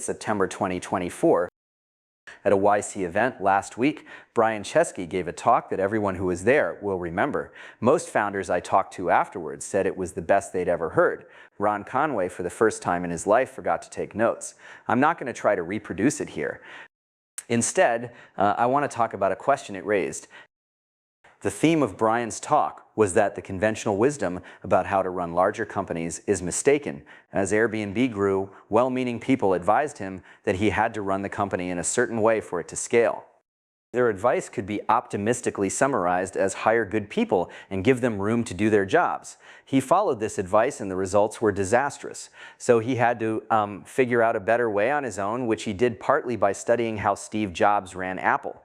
September 2024. At a YC event last week, Brian Chesky gave a talk that everyone who was there will remember. Most founders I talked to afterwards said it was the best they'd ever heard. Ron Conway, for the first time in his life, forgot to take notes. I'm not going to try to reproduce it here. Instead, I want to talk about a question it raised. The theme of Brian's talk was that the conventional wisdom about how to run larger companies is mistaken. As Airbnb grew, well-meaning people advised him that he had to run the company in a certain way for it to scale. Their advice could be optimistically summarized as hire good people and give them room to do their jobs. He followed this advice and the results were disastrous. So he had to figure out a better way on his own, which he did partly by studying how Steve Jobs ran Apple.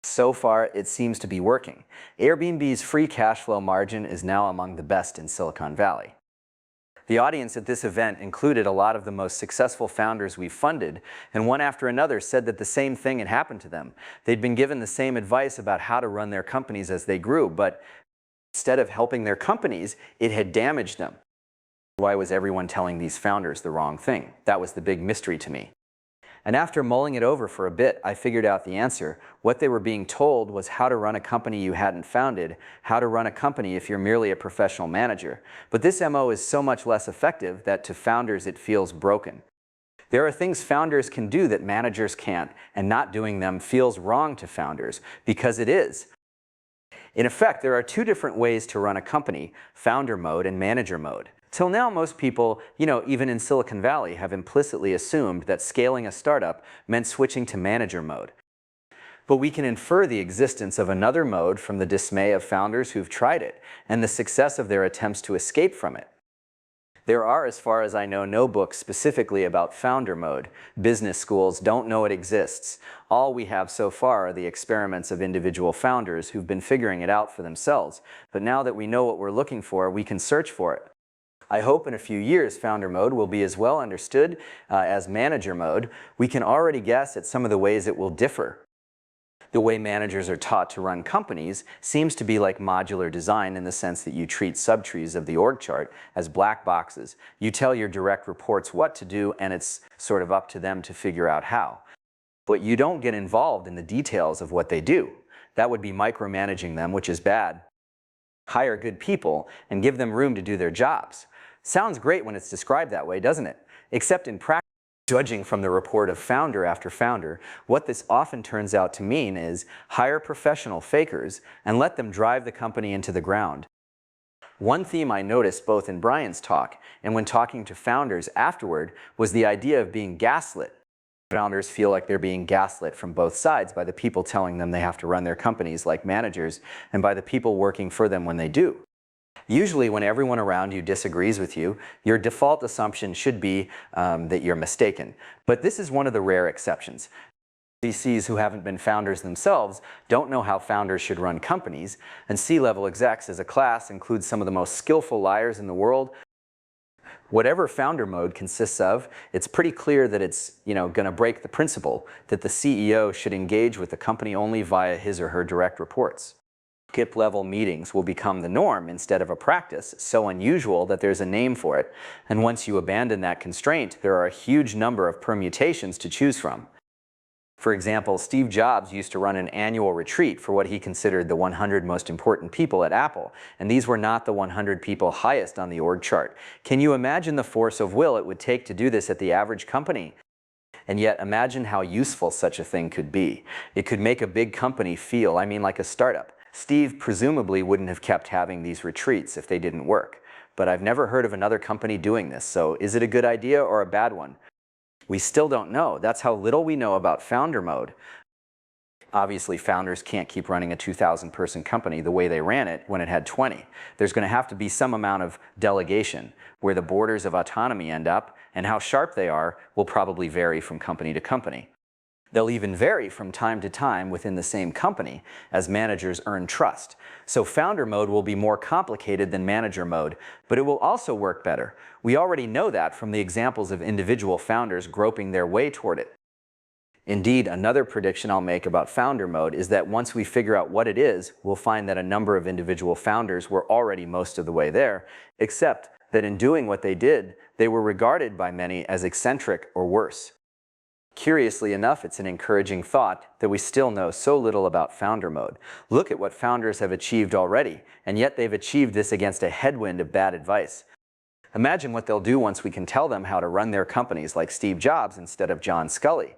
So far, it seems to be working. Airbnb's free cash flow margin is now among the best in Silicon Valley. The audience at this event included a lot of the most successful founders we've funded, and one after another said that the same thing had happened to them. They'd been given the same advice about how to run their companies as they grew, but instead of helping their companies, it had damaged them. Why was everyone telling these founders the wrong thing? That was the big mystery to me. And after mulling it over for a bit, I figured out the answer. What they were being told was how to run a company you hadn't founded, how to run a company if you're merely a professional manager. But this MO is so much less effective that to founders it feels broken. There are things founders can do that managers can't, and not doing them feels wrong to founders, because it is. In effect, there are two different ways to run a company, founder mode and manager mode. Till now, most people, even in Silicon Valley, have implicitly assumed that scaling a startup meant switching to manager mode. But we can infer the existence of another mode from the dismay of founders who've tried it, and the success of their attempts to escape from it. There are, as far as I know, no books specifically about founder mode. Business schools don't know it exists. All we have so far are the experiments of individual founders who've been figuring it out for themselves. But now that we know what we're looking for, we can search for it. I hope in a few years founder mode will be as well understood as manager mode. We can already guess at some of the ways it will differ. The way managers are taught to run companies seems to be like modular design in the sense that you treat subtrees of the org chart as black boxes. You tell your direct reports what to do and it's sort of up to them to figure out how. But you don't get involved in the details of what they do. That would be micromanaging them, which is bad. Hire good people and give them room to do their jobs. Sounds great when it's described that way, doesn't it? Except in practice, judging from the report of founder after founder, what this often turns out to mean is hire professional fakers and let them drive the company into the ground. One theme I noticed both in Brian's talk and when talking to founders afterward was the idea of being gaslit. Founders feel like they're being gaslit from both sides by the people telling them they have to run their companies like managers and by the people working for them when they do. Usually when everyone around you disagrees with you, your default assumption should be that you're mistaken. But this is one of the rare exceptions. VCs who haven't been founders themselves don't know how founders should run companies, and C-level execs as a class includes some of the most skillful liars in the world. Whatever founder mode consists of, it's pretty clear that it's going to break the principle that the CEO should engage with the company only via his or her direct reports. Skip-level meetings will become the norm instead of a practice so unusual that there's a name for it. And once you abandon that constraint, there are a huge number of permutations to choose from. For example, Steve Jobs used to run an annual retreat for what he considered the 100 most important people at Apple, and these were not the 100 people highest on the org chart. Can you imagine the force of will it would take to do this at the average company? And yet imagine how useful such a thing could be. It could make a big company feel, like a startup. Steve presumably wouldn't have kept having these retreats if they didn't work. But I've never heard of another company doing this, so is it a good idea or a bad one? We still don't know. That's how little we know about founder mode. Obviously, founders can't keep running a 2,000-person company the way they ran it when it had 20. There's going to have to be some amount of delegation. Where the borders of autonomy end up and how sharp they are will probably vary from company to company. They'll even vary from time to time within the same company as managers earn trust. So founder mode will be more complicated than manager mode, but it will also work better. We already know that from the examples of individual founders groping their way toward it. Indeed, another prediction I'll make about founder mode is that once we figure out what it is, we'll find that a number of individual founders were already most of the way there, except that in doing what they did, they were regarded by many as eccentric or worse. Curiously enough, it's an encouraging thought that we still know so little about founder mode. Look at what founders have achieved already, and yet they've achieved this against a headwind of bad advice. Imagine what they'll do once we can tell them how to run their companies like Steve Jobs instead of John Scully.